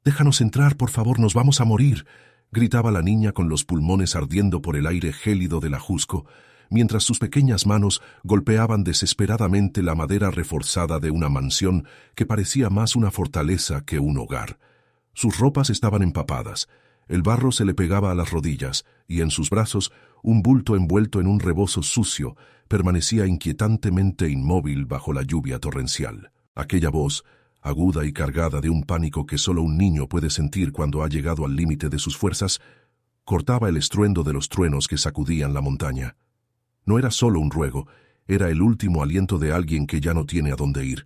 «Déjanos entrar, por favor, nos vamos a morir», gritaba la niña con los pulmones ardiendo por el aire gélido del ajusco, mientras sus pequeñas manos golpeaban desesperadamente la madera reforzada de una mansión que parecía más una fortaleza que un hogar. Sus ropas estaban empapadas, el barro se le pegaba a las rodillas, y en sus brazos, un bulto envuelto en un rebozo sucio permanecía inquietantemente inmóvil bajo la lluvia torrencial. Aquella voz, aguda y cargada de un pánico que solo un niño puede sentir cuando ha llegado al límite de sus fuerzas, cortaba el estruendo de los truenos que sacudían la montaña. No era solo un ruego, era el último aliento de alguien que ya no tiene a dónde ir.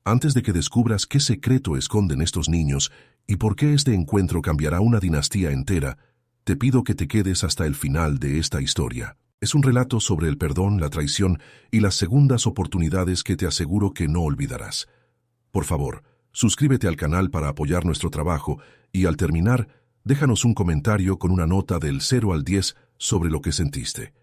Antes de que descubras qué secreto esconden estos niños y por qué este encuentro cambiará una dinastía entera, te pido que te quedes hasta el final de esta historia. Es un relato sobre el perdón, la traición y las segundas oportunidades que te aseguro que no olvidarás. Por favor, suscríbete al canal para apoyar nuestro trabajo y al terminar, déjanos un comentario con una nota del 0 al 10 sobre lo que sentiste.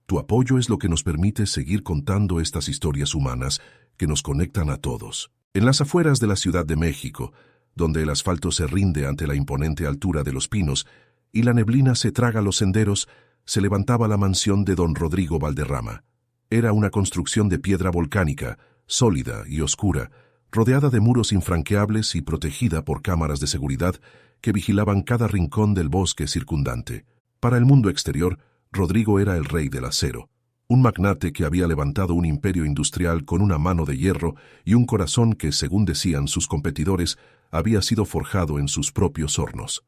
Tu apoyo es lo que nos permite seguir contando estas historias humanas que nos conectan a todos. En las afueras de la Ciudad de México, donde el asfalto se rinde ante la imponente altura de los pinos y la neblina se traga los senderos, se levantaba la mansión de don Rodrigo Valderrama. Era una construcción de piedra volcánica, sólida y oscura, rodeada de muros infranqueables y protegida por cámaras de seguridad que vigilaban cada rincón del bosque circundante. Para el mundo exterior, Rodrigo era el rey del acero, un magnate que había levantado un imperio industrial con una mano de hierro y un corazón que, según decían sus competidores, había sido forjado en sus propios hornos.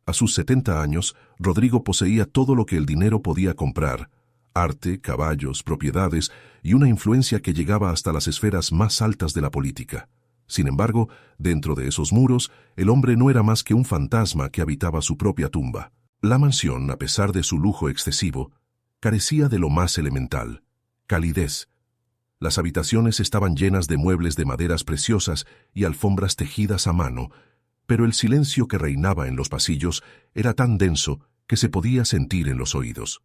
A sus 70 años, Rodrigo poseía todo lo que el dinero podía comprar: arte, caballos, propiedades y una influencia que llegaba hasta las esferas más altas de la política. Sin embargo, dentro de esos muros, el hombre no era más que un fantasma que habitaba su propia tumba. La mansión, a pesar de su lujo excesivo, carecía de lo más elemental: calidez. Las habitaciones estaban llenas de muebles de maderas preciosas y alfombras tejidas a mano, pero el silencio que reinaba en los pasillos era tan denso que se podía sentir en los oídos.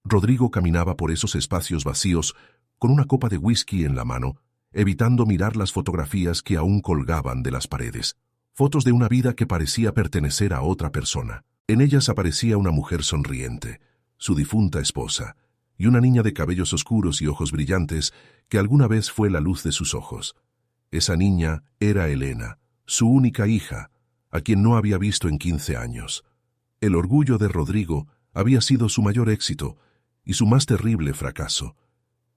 Rodrigo caminaba por esos espacios vacíos con una copa de whisky en la mano, evitando mirar las fotografías que aún colgaban de las paredes. Fotos de una vida que parecía pertenecer a otra persona. En ellas aparecía una mujer sonriente, su difunta esposa, y una niña de cabellos oscuros y ojos brillantes que alguna vez fue la luz de sus ojos. Esa niña era Elena, su única hija, a quien no había visto en 15 años. El orgullo de Rodrigo había sido su mayor éxito y su más terrible fracaso.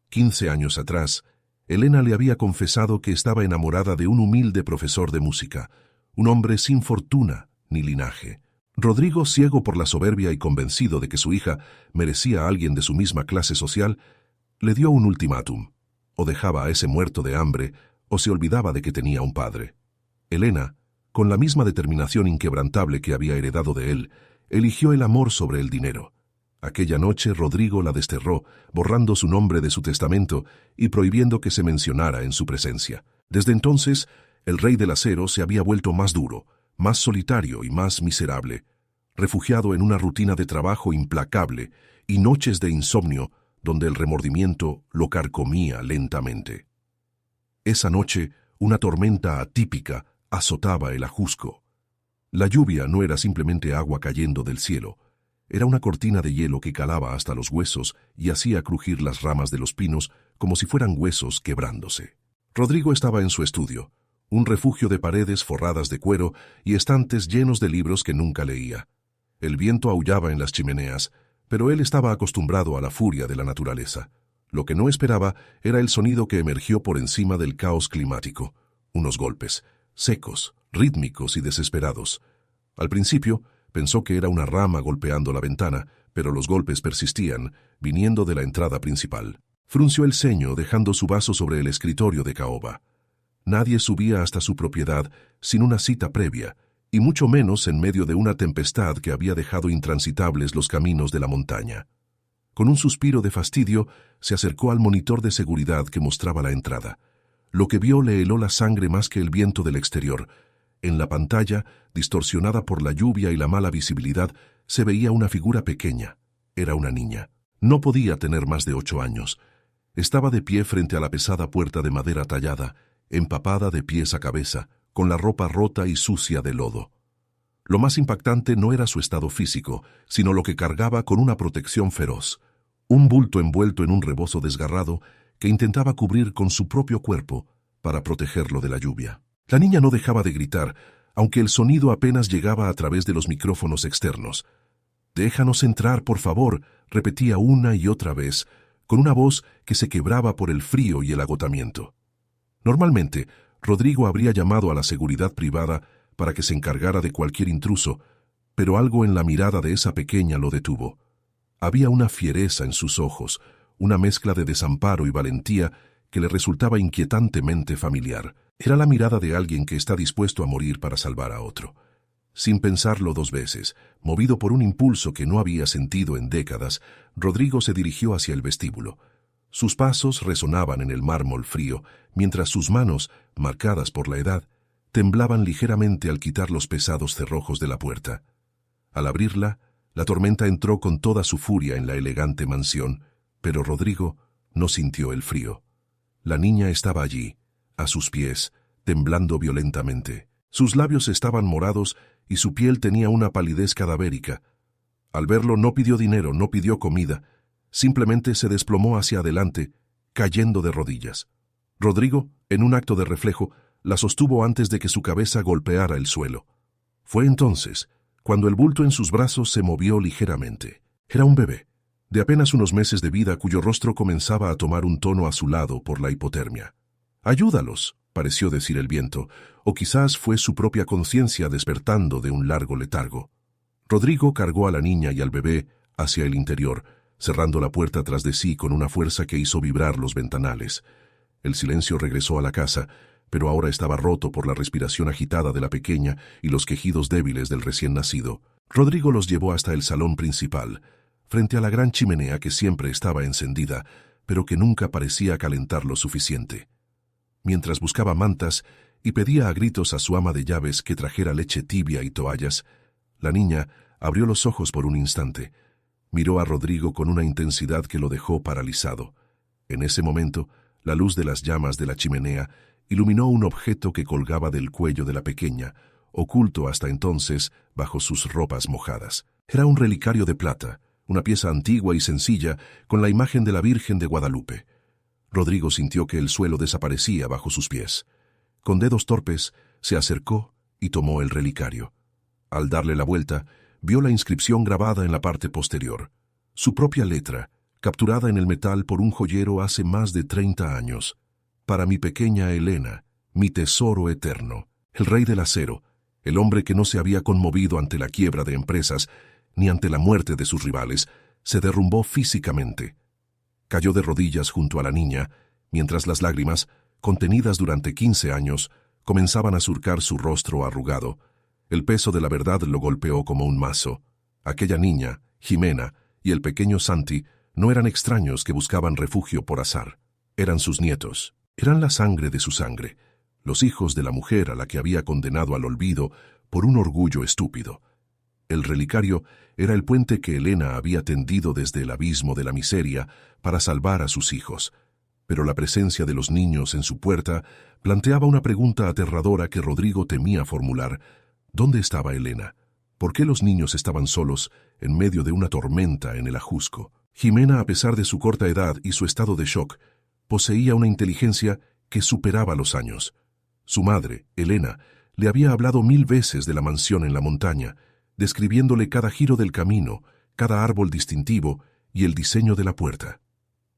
15 años atrás, Elena le había confesado que estaba enamorada de un humilde profesor de música, un hombre sin fortuna ni linaje. Rodrigo, ciego por la soberbia y convencido de que su hija merecía a alguien de su misma clase social, le dio un ultimátum: o dejaba a ese muerto de hambre o se olvidaba de que tenía un padre. Elena, con la misma determinación inquebrantable que había heredado de él, eligió el amor sobre el dinero. Aquella noche Rodrigo la desterró, borrando su nombre de su testamento y prohibiendo que se mencionara en su presencia. Desde entonces, el rey del acero se había vuelto más duro, más solitario y más miserable, refugiado en una rutina de trabajo implacable y noches de insomnio donde el remordimiento lo carcomía lentamente. Esa noche, una tormenta atípica azotaba el Ajusco. La lluvia no era simplemente agua cayendo del cielo, era una cortina de hielo que calaba hasta los huesos y hacía crujir las ramas de los pinos como si fueran huesos quebrándose. Rodrigo estaba en su estudio, un refugio de paredes forradas de cuero y estantes llenos de libros que nunca leía. El viento aullaba en las chimeneas, pero él estaba acostumbrado a la furia de la naturaleza. Lo que no esperaba era el sonido que emergió por encima del caos climático: unos golpes, secos, rítmicos y desesperados. Al principio, pensó que era una rama golpeando la ventana, pero los golpes persistían, viniendo de la entrada principal. Frunció el ceño, dejando su vaso sobre el escritorio de caoba. Nadie subía hasta su propiedad sin una cita previa, y mucho menos en medio de una tempestad que había dejado intransitables los caminos de la montaña. Con un suspiro de fastidio, se acercó al monitor de seguridad que mostraba la entrada. Lo que vio le heló la sangre más que el viento del exterior. En la pantalla, distorsionada por la lluvia y la mala visibilidad, se veía una figura pequeña. Era una niña. No podía tener más de 8 años. Estaba de pie frente a la pesada puerta de madera tallada, empapada de pies a cabeza, con la ropa rota y sucia de lodo. Lo más impactante no era su estado físico, sino lo que cargaba con una protección feroz. Un bulto envuelto en un rebozo desgarrado que intentaba cubrir con su propio cuerpo para protegerlo de la lluvia. La niña no dejaba de gritar, aunque el sonido apenas llegaba a través de los micrófonos externos. «Déjanos entrar, por favor», repetía una y otra vez, con una voz que se quebraba por el frío y el agotamiento. Normalmente, Rodrigo habría llamado a la seguridad privada para que se encargara de cualquier intruso, pero algo en la mirada de esa pequeña lo detuvo. Había una fiereza en sus ojos, una mezcla de desamparo y valentía que le resultaba inquietantemente familiar. Era la mirada de alguien que está dispuesto a morir para salvar a otro. Sin pensarlo dos veces, movido por un impulso que no había sentido en décadas, Rodrigo se dirigió hacia el vestíbulo. Sus pasos resonaban en el mármol frío, mientras sus manos, marcadas por la edad, temblaban ligeramente al quitar los pesados cerrojos de la puerta. Al abrirla, la tormenta entró con toda su furia en la elegante mansión, pero Rodrigo no sintió el frío. La niña estaba allí, a sus pies, temblando violentamente. Sus labios estaban morados y su piel tenía una palidez cadavérica. Al verlo no pidió dinero, no pidió comida, simplemente se desplomó hacia adelante, cayendo de rodillas. Rodrigo, en un acto de reflejo, la sostuvo antes de que su cabeza golpeara el suelo. Fue entonces cuando el bulto en sus brazos se movió ligeramente. Era un bebé, de apenas unos meses de vida, cuyo rostro comenzaba a tomar un tono azulado por la hipotermia. «Ayúdalos», pareció decir el viento, o quizás fue su propia conciencia despertando de un largo letargo. Rodrigo cargó a la niña y al bebé hacia el interior, cerrando la puerta tras de sí con una fuerza que hizo vibrar los ventanales. El silencio regresó a la casa, pero ahora estaba roto por la respiración agitada de la pequeña y los quejidos débiles del recién nacido. Rodrigo los llevó hasta el salón principal, frente a la gran chimenea que siempre estaba encendida, pero que nunca parecía calentar lo suficiente. Mientras buscaba mantas y pedía a gritos a su ama de llaves que trajera leche tibia y toallas, la niña abrió los ojos por un instante. Miró a Rodrigo con una intensidad que lo dejó paralizado. En ese momento, la luz de las llamas de la chimenea iluminó un objeto que colgaba del cuello de la pequeña, oculto hasta entonces bajo sus ropas mojadas. Era un relicario de plata, una pieza antigua y sencilla con la imagen de la Virgen de Guadalupe. Rodrigo sintió que el suelo desaparecía bajo sus pies. Con dedos torpes, se acercó y tomó el relicario. Al darle la vuelta, vio la inscripción grabada en la parte posterior. Su propia letra, capturada en el metal por un joyero hace más de 30 años. «Para mi pequeña Elena, mi tesoro eterno». El rey del acero, el hombre que no se había conmovido ante la quiebra de empresas ni ante la muerte de sus rivales, se derrumbó físicamente. Cayó de rodillas junto a la niña, mientras las lágrimas, contenidas durante 15 años, comenzaban a surcar su rostro arrugado. El peso de la verdad lo golpeó como un mazo. Aquella niña, Jimena, y el pequeño Santi no eran extraños que buscaban refugio por azar. Eran sus nietos. Eran la sangre de su sangre, los hijos de la mujer a la que había condenado al olvido por un orgullo estúpido. El relicario era el puente que Elena había tendido desde el abismo de la miseria para salvar a sus hijos. Pero la presencia de los niños en su puerta planteaba una pregunta aterradora que Rodrigo temía formular. ¿Dónde estaba Elena? ¿Por qué los niños estaban solos en medio de una tormenta en el Ajusco? Jimena, a pesar de su corta edad y su estado de shock, poseía una inteligencia que superaba los años. Su madre, Elena, le había hablado 1000 veces de la mansión en la montaña, describiéndole cada giro del camino, cada árbol distintivo y el diseño de la puerta.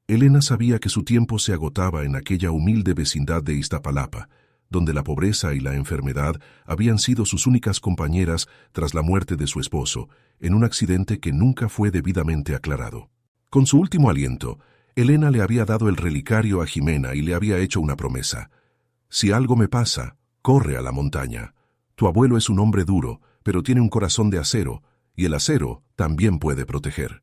Elena sabía que su tiempo se agotaba en aquella humilde vecindad de Iztapalapa, donde la pobreza y la enfermedad habían sido sus únicas compañeras tras la muerte de su esposo, en un accidente que nunca fue debidamente aclarado. Con su último aliento, Elena le había dado el relicario a Jimena y le había hecho una promesa. «Si algo me pasa, corre a la montaña. Tu abuelo es un hombre duro, pero tiene un corazón de acero, y el acero también puede proteger».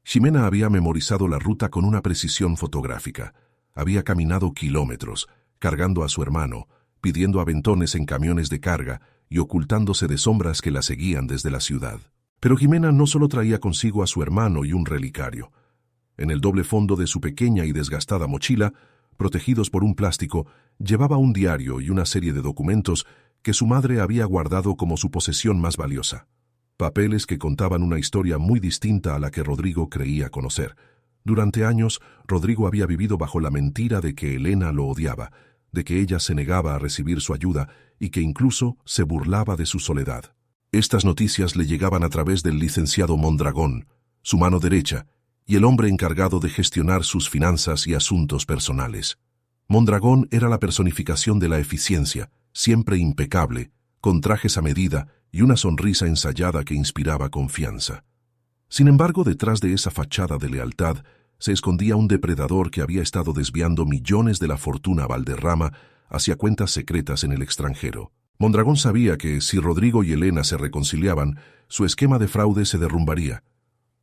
Jimena había memorizado la ruta con una precisión fotográfica. Había caminado kilómetros, cargando a su hermano, pidiendo aventones en camiones de carga y ocultándose de sombras que la seguían desde la ciudad. Pero Jimena no solo traía consigo a su hermano y un relicario. En el doble fondo de su pequeña y desgastada mochila, protegidos por un plástico, llevaba un diario y una serie de documentos que su madre había guardado como su posesión más valiosa. Papeles que contaban una historia muy distinta a la que Rodrigo creía conocer. Durante años, Rodrigo había vivido bajo la mentira de que Elena lo odiaba, de que ella se negaba a recibir su ayuda y que incluso se burlaba de su soledad. Estas noticias le llegaban a través del licenciado Mondragón, su mano derecha, y el hombre encargado de gestionar sus finanzas y asuntos personales. Mondragón era la personificación de la eficiencia, siempre impecable, con trajes a medida y una sonrisa ensayada que inspiraba confianza. Sin embargo, detrás de esa fachada de lealtad se escondía un depredador que había estado desviando millones de la fortuna Valderrama hacia cuentas secretas en el extranjero. Mondragón sabía que, si Rodrigo y Elena se reconciliaban, su esquema de fraude se derrumbaría.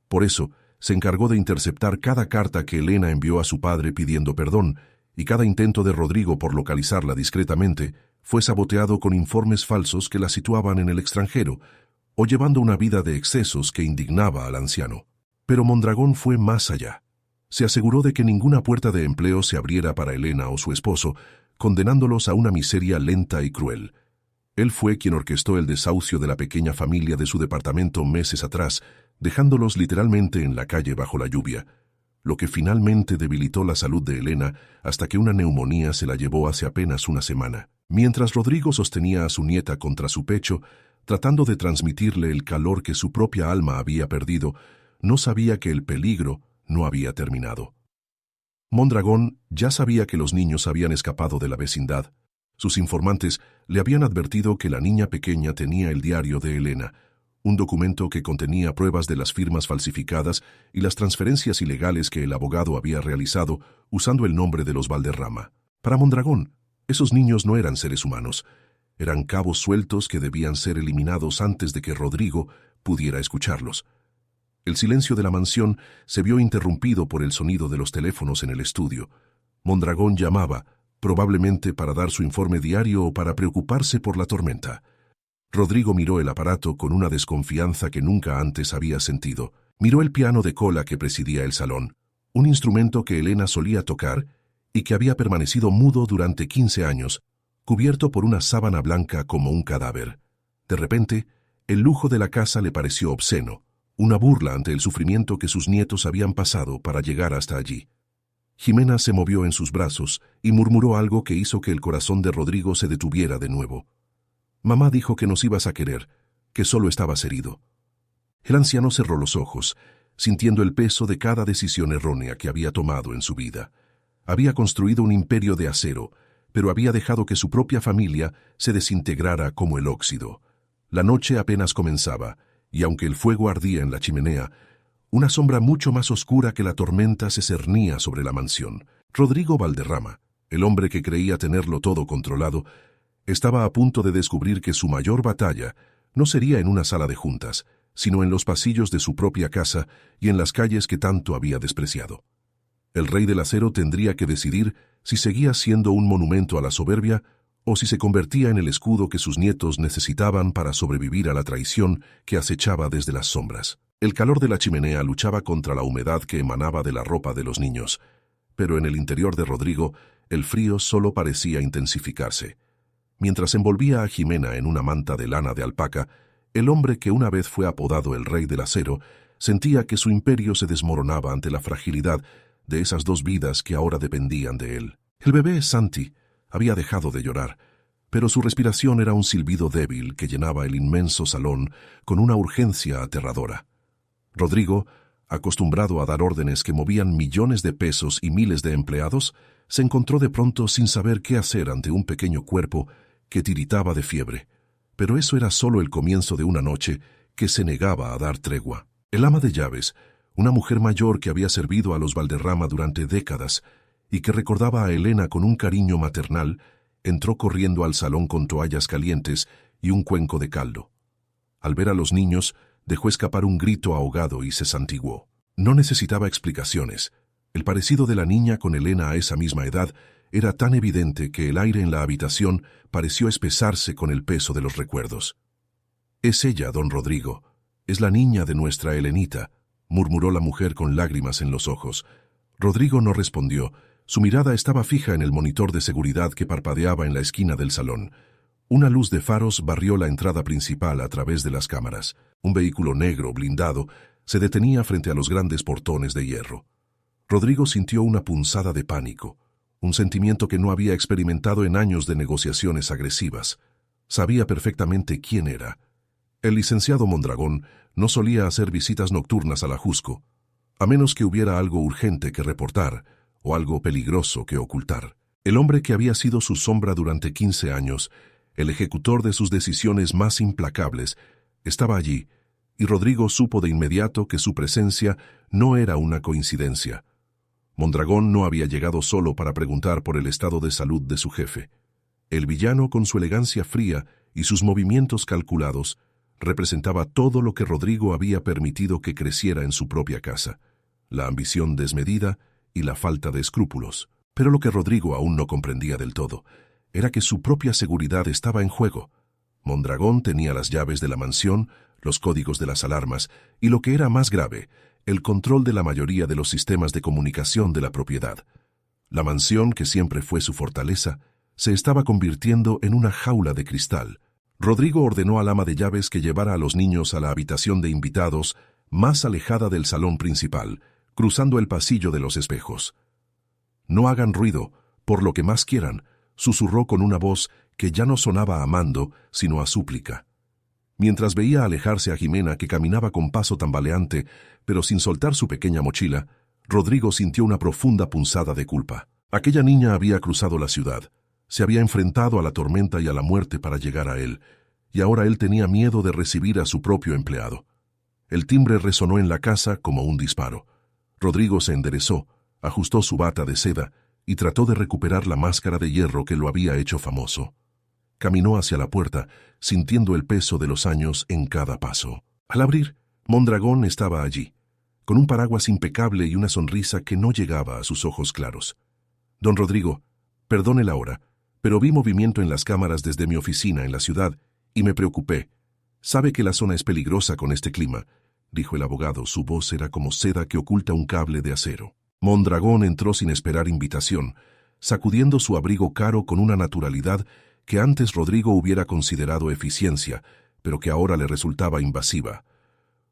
Por eso, se encargó de interceptar cada carta que Elena envió a su padre pidiendo perdón, y cada intento de Rodrigo por localizarla discretamente fue saboteado con informes falsos que la situaban en el extranjero, o llevando una vida de excesos que indignaba al anciano. Pero Mondragón fue más allá. Se aseguró de que ninguna puerta de empleo se abriera para Elena o su esposo, condenándolos a una miseria lenta y cruel. Él fue quien orquestó el desahucio de la pequeña familia de su departamento meses atrás, dejándolos literalmente en la calle bajo la lluvia, lo que finalmente debilitó la salud de Elena hasta que una neumonía se la llevó hace apenas una semana. Mientras Rodrigo sostenía a su nieta contra su pecho, tratando de transmitirle el calor que su propia alma había perdido, no sabía que el peligro no había terminado. Mondragón ya sabía que los niños habían escapado de la vecindad. Sus informantes le habían advertido que la niña pequeña tenía el diario de Elena, un documento que contenía pruebas de las firmas falsificadas y las transferencias ilegales que el abogado había realizado usando el nombre de los Valderrama. Para Mondragón, esos niños no eran seres humanos, eran cabos sueltos que debían ser eliminados antes de que Rodrigo pudiera escucharlos. El silencio de la mansión se vio interrumpido por el sonido de los teléfonos en el estudio. Mondragón llamaba, probablemente para dar su informe diario o para preocuparse por la tormenta. Rodrigo miró el aparato con una desconfianza que nunca antes había sentido. Miró el piano de cola que presidía el salón, un instrumento que Elena solía tocar y que había permanecido mudo durante 15 años, cubierto por una sábana blanca como un cadáver. De repente, el lujo de la casa le pareció obsceno, una burla ante el sufrimiento que sus nietos habían pasado para llegar hasta allí. Jimena se movió en sus brazos y murmuró algo que hizo que el corazón de Rodrigo se detuviera de nuevo. Mamá dijo que nos ibas a querer, que solo estabas herido. El anciano cerró los ojos, sintiendo el peso de cada decisión errónea que había tomado en su vida. Había construido un imperio de acero, pero había dejado que su propia familia se desintegrara como el óxido. La noche apenas comenzaba, y aunque el fuego ardía en la chimenea, una sombra mucho más oscura que la tormenta se cernía sobre la mansión. Rodrigo Valderrama, el hombre que creía tenerlo todo controlado, estaba a punto de descubrir que su mayor batalla no sería en una sala de juntas, sino en los pasillos de su propia casa y en las calles que tanto había despreciado. El rey del acero tendría que decidir si seguía siendo un monumento a la soberbia o si se convertía en el escudo que sus nietos necesitaban para sobrevivir a la traición que acechaba desde las sombras. El calor de la chimenea luchaba contra la humedad que emanaba de la ropa de los niños, pero en el interior de Rodrigo el frío solo parecía intensificarse. Mientras envolvía a Jimena en una manta de lana de alpaca, el hombre que una vez fue apodado el Rey del Acero sentía que su imperio se desmoronaba ante la fragilidad de esas dos vidas que ahora dependían de él. El bebé Santi había dejado de llorar, pero su respiración era un silbido débil que llenaba el inmenso salón con una urgencia aterradora. Rodrigo, acostumbrado a dar órdenes que movían millones de pesos y miles de empleados, se encontró de pronto sin saber qué hacer ante un pequeño cuerpo que tiritaba de fiebre. Pero eso era solo el comienzo de una noche que se negaba a dar tregua. El ama de llaves, una mujer mayor que había servido a los Valderrama durante décadas y que recordaba a Elena con un cariño maternal, entró corriendo al salón con toallas calientes y un cuenco de caldo. Al ver a los niños, dejó escapar un grito ahogado y se santiguó. No necesitaba explicaciones. El parecido de la niña con Elena a esa misma edad era tan evidente que el aire en la habitación pareció espesarse con el peso de los recuerdos. «Es ella, don Rodrigo. Es la niña de nuestra Elenita», murmuró la mujer con lágrimas en los ojos. Rodrigo no respondió. Su mirada estaba fija en el monitor de seguridad que parpadeaba en la esquina del salón. Una luz de faros barrió la entrada principal a través de las cámaras. Un vehículo negro, blindado, se detenía frente a los grandes portones de hierro. Rodrigo sintió una punzada de pánico, un sentimiento que no había experimentado en años de negociaciones agresivas. Sabía perfectamente quién era. El licenciado Mondragón no solía hacer visitas nocturnas a la Jusco, a menos que hubiera algo urgente que reportar o algo peligroso que ocultar. El hombre que había sido su sombra durante 15 años, el ejecutor de sus decisiones más implacables, estaba allí, y Rodrigo supo de inmediato que su presencia no era una coincidencia. Mondragón no había llegado solo para preguntar por el estado de salud de su jefe. El villano, con su elegancia fría y sus movimientos calculados, representaba todo lo que Rodrigo había permitido que creciera en su propia casa: la ambición desmedida y la falta de escrúpulos. Pero lo que Rodrigo aún no comprendía del todo era que su propia seguridad estaba en juego. Mondragón tenía las llaves de la mansión, los códigos de las alarmas y, lo que era más grave, el control de la mayoría de los sistemas de comunicación de la propiedad. La mansión, que siempre fue su fortaleza, se estaba convirtiendo en una jaula de cristal. Rodrigo ordenó al ama de llaves que llevara a los niños a la habitación de invitados más alejada del salón principal, cruzando el pasillo de los espejos. «No hagan ruido, por lo que más quieran», susurró con una voz que ya no sonaba a mando, sino a súplica. Mientras veía alejarse a Jimena, que caminaba con paso tambaleante, pero sin soltar su pequeña mochila, Rodrigo sintió una profunda punzada de culpa. Aquella niña había cruzado la ciudad, se había enfrentado a la tormenta y a la muerte para llegar a él, y ahora él tenía miedo de recibir a su propio empleado. El timbre resonó en la casa como un disparo. Rodrigo se enderezó, ajustó su bata de seda y trató de recuperar la máscara de hierro que lo había hecho famoso. Caminó hacia la puerta, sintiendo el peso de los años en cada paso. Al abrir, Mondragón estaba allí, con un paraguas impecable y una sonrisa que no llegaba a sus ojos claros. «Don Rodrigo, perdone la hora, pero vi movimiento en las cámaras desde mi oficina en la ciudad y me preocupé. Sabe que la zona es peligrosa con este clima», dijo el abogado. Su voz era como seda que oculta un cable de acero. Mondragón entró sin esperar invitación, sacudiendo su abrigo caro con una naturalidad que antes Rodrigo hubiera considerado eficiencia, pero que ahora le resultaba invasiva.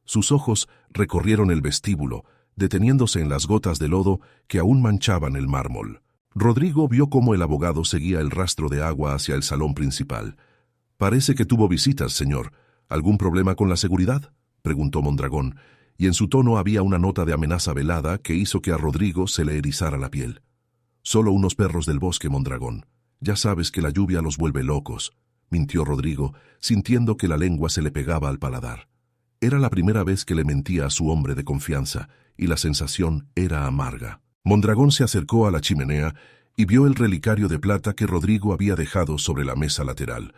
Sus ojos recorrieron el vestíbulo, deteniéndose en las gotas de lodo que aún manchaban el mármol. Rodrigo vio cómo el abogado seguía el rastro de agua hacia el salón principal. «Parece que tuvo visitas, señor. ¿Algún problema con la seguridad?», preguntó Mondragón, y en su tono había una nota de amenaza velada que hizo que a Rodrigo se le erizara la piel. «Solo unos perros del bosque, Mondragón. Ya sabes que la lluvia los vuelve locos», mintió Rodrigo, sintiendo que la lengua se le pegaba al paladar. Era la primera vez que le mentía a su hombre de confianza, y la sensación era amarga. Mondragón se acercó a la chimenea y vio el relicario de plata que Rodrigo había dejado sobre la mesa lateral.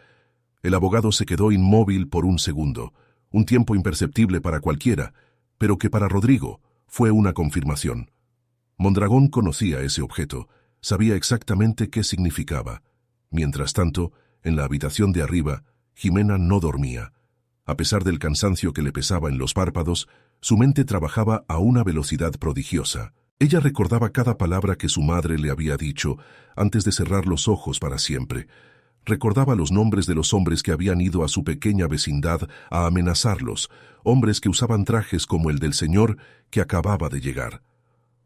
El abogado se quedó inmóvil por un segundo, un tiempo imperceptible para cualquiera, pero que para Rodrigo fue una confirmación. Mondragón conocía ese objeto, sabía exactamente qué significaba. Mientras tanto, en la habitación de arriba, Jimena no dormía. A pesar del cansancio que le pesaba en los párpados, su mente trabajaba a una velocidad prodigiosa. Ella recordaba cada palabra que su madre le había dicho antes de cerrar los ojos para siempre. Recordaba los nombres de los hombres que habían ido a su pequeña vecindad a amenazarlos, hombres que usaban trajes como el del señor que acababa de llegar.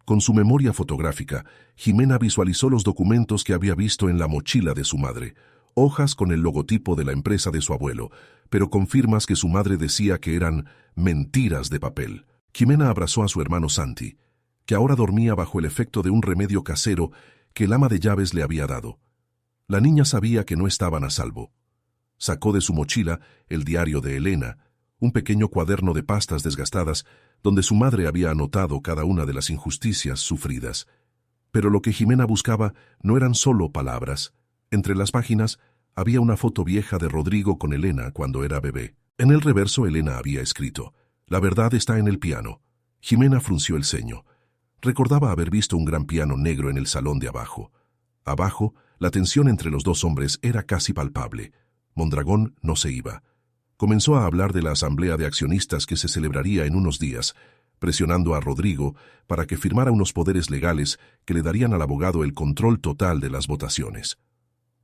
Con su memoria fotográfica, Jimena visualizó los documentos que había visto en la mochila de su madre, hojas con el logotipo de la empresa de su abuelo, pero con firmas que su madre decía que eran mentiras de papel. Jimena abrazó a su hermano Santi, que ahora dormía bajo el efecto de un remedio casero que el ama de llaves le había dado. La niña sabía que no estaban a salvo. Sacó de su mochila el diario de Elena, un pequeño cuaderno de pastas desgastadas donde su madre había anotado cada una de las injusticias sufridas. Pero lo que Jimena buscaba no eran solo palabras. Entre las páginas había una foto vieja de Rodrigo con Elena cuando era bebé. En el reverso Elena había escrito: «La verdad está en el piano». Jimena frunció el ceño. Recordaba haber visto un gran piano negro en el salón de abajo. Abajo, la tensión entre los dos hombres era casi palpable. Mondragón no se iba. Comenzó a hablar de la asamblea de accionistas que se celebraría en unos días, presionando a Rodrigo para que firmara unos poderes legales que le darían al abogado el control total de las votaciones.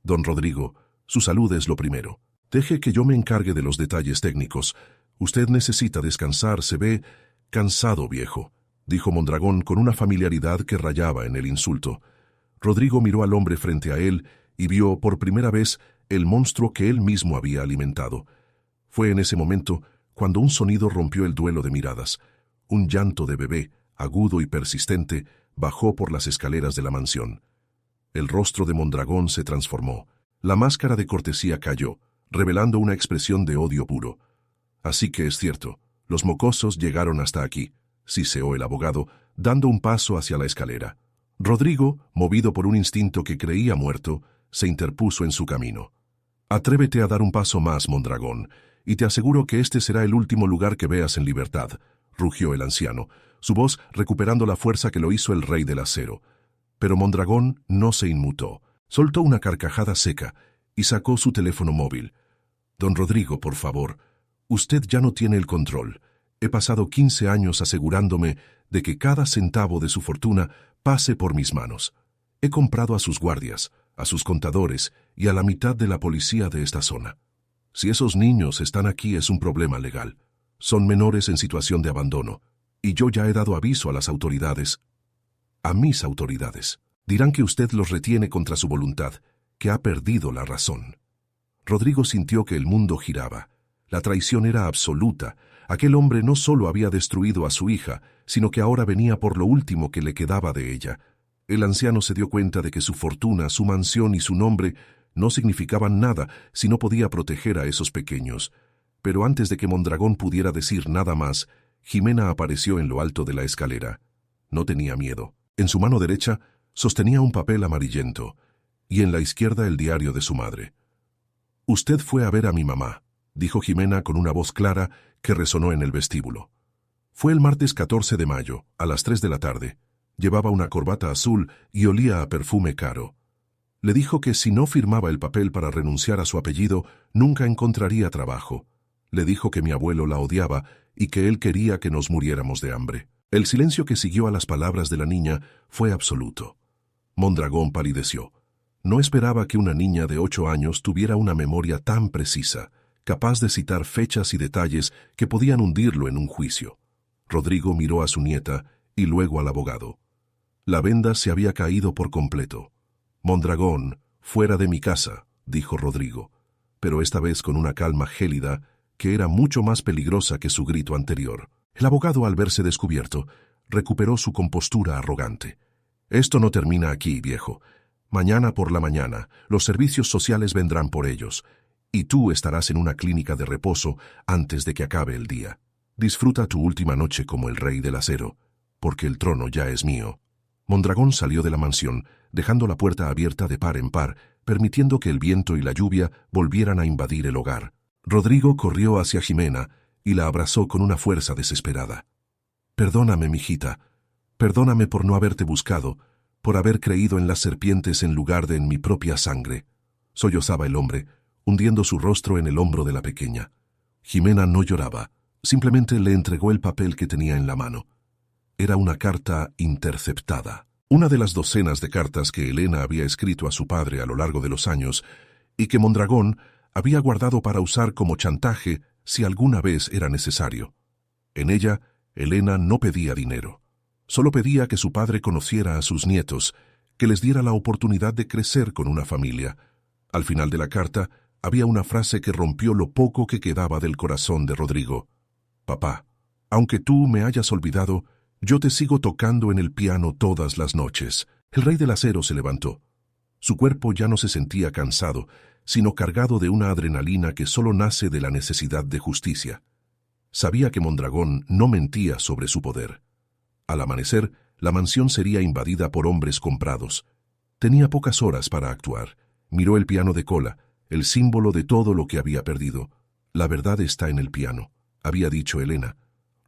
«Don Rodrigo, Su salud es lo primero. Deje que yo me encargue de los detalles técnicos. Usted necesita descansar, se ve cansado, viejo, dijo Mondragón con una familiaridad que rayaba en el insulto. Rodrigo miró al hombre frente a él y vio por primera vez el monstruo que él mismo había alimentado. Fue en ese momento cuando un sonido rompió el duelo de miradas. Un llanto de bebé, agudo y persistente, bajó por las escaleras de la mansión. El rostro de Mondragón se transformó. La máscara de cortesía cayó, revelando una expresión de odio puro. Así que es cierto, los mocosos llegaron hasta aquí, siseó el abogado, dando un paso hacia la escalera. Rodrigo, movido por un instinto que creía muerto, se interpuso en su camino. Atrévete a dar un paso más, Mondragón, y te aseguro que este será el último lugar que veas en libertad, rugió el anciano, su voz recuperando la fuerza que lo hizo el rey del acero. Pero Mondragón no se inmutó. Soltó una carcajada seca y sacó su teléfono móvil. Don Rodrigo, por favor, usted ya no tiene el control. He pasado 15 años asegurándome de que cada centavo de su fortuna pase por mis manos. He comprado a sus guardias, a sus contadores y a la mitad de la policía de esta zona. Si esos niños están aquí es un problema legal. Son menores en situación de abandono, y yo ya he dado aviso a las autoridades. A mis autoridades. Dirán que usted los retiene contra su voluntad, que ha perdido la razón. Rodrigo sintió que el mundo giraba. La traición era absoluta. Aquel hombre no solo había destruido a su hija, sino que ahora venía por lo último que le quedaba de ella. El anciano se dio cuenta de que su fortuna, su mansión y su nombre no significaban nada si no podía proteger a esos pequeños. Pero antes de que Mondragón pudiera decir nada más, Jimena apareció en lo alto de la escalera. No tenía miedo. En su mano derecha sostenía un papel amarillento, y en la izquierda el diario de su madre. «Usted fue a ver a mi mamá», dijo Jimena con una voz clara que resonó en el vestíbulo. Fue el martes 14 de mayo, a las 3 de la tarde. Llevaba una corbata azul y olía a perfume caro. Le dijo que si no firmaba el papel para renunciar a su apellido, nunca encontraría trabajo. Le dijo que mi abuelo la odiaba y que él quería que nos muriéramos de hambre. El silencio que siguió a las palabras de la niña fue absoluto. Mondragón palideció. No esperaba que una niña de 8 años tuviera una memoria tan precisa, capaz de citar fechas y detalles que podían hundirlo en un juicio. Rodrigo miró a su nieta y luego al abogado. La venda se había caído por completo. «Mondragón, fuera de mi casa», dijo Rodrigo, pero esta vez con una calma gélida que era mucho más peligrosa que su grito anterior. El abogado, al verse descubierto, recuperó su compostura arrogante. «Esto no termina aquí, viejo. Mañana por la mañana, los servicios sociales vendrán por ellos, y tú estarás en una clínica de reposo antes de que acabe el día. Disfruta tu última noche como el rey del acero, porque el trono ya es mío». Mondragón salió de la mansión, dejando la puerta abierta de par en par, permitiendo que el viento y la lluvia volvieran a invadir el hogar. Rodrigo corrió hacia Jimena y la abrazó con una fuerza desesperada. «Perdóname, mijita. Perdóname por no haberte buscado, por haber creído en las serpientes en lugar de en mi propia sangre», sollozaba el hombre, hundiendo su rostro en el hombro de la pequeña. Jimena no lloraba, simplemente le entregó el papel que tenía en la mano. Era una carta interceptada, una de las docenas de cartas que Elena había escrito a su padre a lo largo de los años y que Mondragón había guardado para usar como chantaje si alguna vez era necesario. En ella, Elena no pedía dinero. Solo pedía que su padre conociera a sus nietos, que les diera la oportunidad de crecer con una familia. Al final de la carta había una frase que rompió lo poco que quedaba del corazón de Rodrigo. «Papá, aunque tú me hayas olvidado, yo te sigo tocando en el piano todas las noches». El rey del acero se levantó. Su cuerpo ya no se sentía cansado, sino cargado de una adrenalina que solo nace de la necesidad de justicia. Sabía que Mondragón no mentía sobre su poder. Al amanecer, la mansión sería invadida por hombres comprados. Tenía pocas horas para actuar. Miró el piano de cola, el símbolo de todo lo que había perdido. «La verdad está en el piano», había dicho Elena.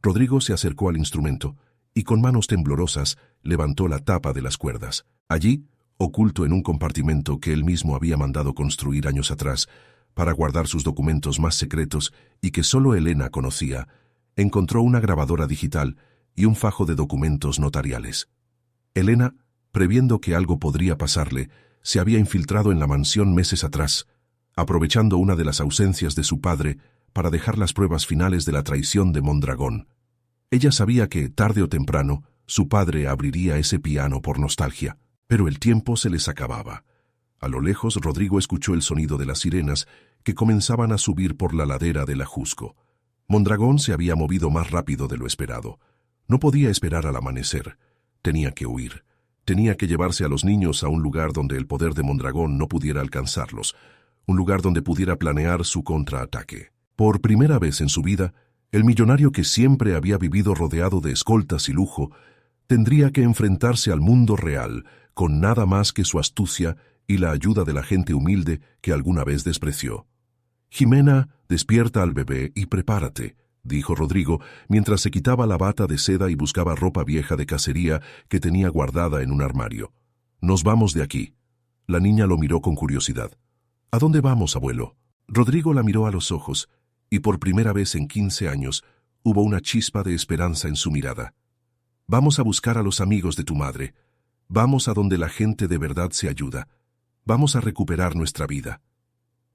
Rodrigo se acercó al instrumento y con manos temblorosas levantó la tapa de las cuerdas. Allí, oculto en un compartimento que él mismo había mandado construir años atrás para guardar sus documentos más secretos y que solo Elena conocía, encontró una grabadora digital y un fajo de documentos notariales. Elena, previendo que algo podría pasarle, se había infiltrado en la mansión meses atrás. aprovechando una de las ausencias de su padre para dejar las pruebas finales de la traición de Mondragón. Ella sabía que, tarde o temprano, su padre abriría ese piano por nostalgia, pero el tiempo se les acababa. A lo lejos, Rodrigo escuchó el sonido de las sirenas que comenzaban a subir por la ladera del Ajusco. Mondragón se había movido más rápido de lo esperado. No podía esperar al amanecer. Tenía que huir. Tenía que llevarse a los niños a un lugar donde el poder de Mondragón no pudiera alcanzarlos, un lugar donde pudiera planear su contraataque. Por primera vez en su vida, el millonario que siempre había vivido rodeado de escoltas y lujo, tendría que enfrentarse al mundo real con nada más que su astucia y la ayuda de la gente humilde que alguna vez despreció. «Jimena, despierta al bebé y prepárate», dijo Rodrigo, mientras se quitaba la bata de seda y buscaba ropa vieja de cacería que tenía guardada en un armario. «Nos vamos de aquí». La niña lo miró con curiosidad. «¿A dónde vamos, abuelo?» Rodrigo la miró a los ojos, y por primera vez en 15 años hubo una chispa de esperanza en su mirada. «Vamos a buscar a los amigos de tu madre. Vamos a donde la gente de verdad se ayuda. Vamos a recuperar nuestra vida».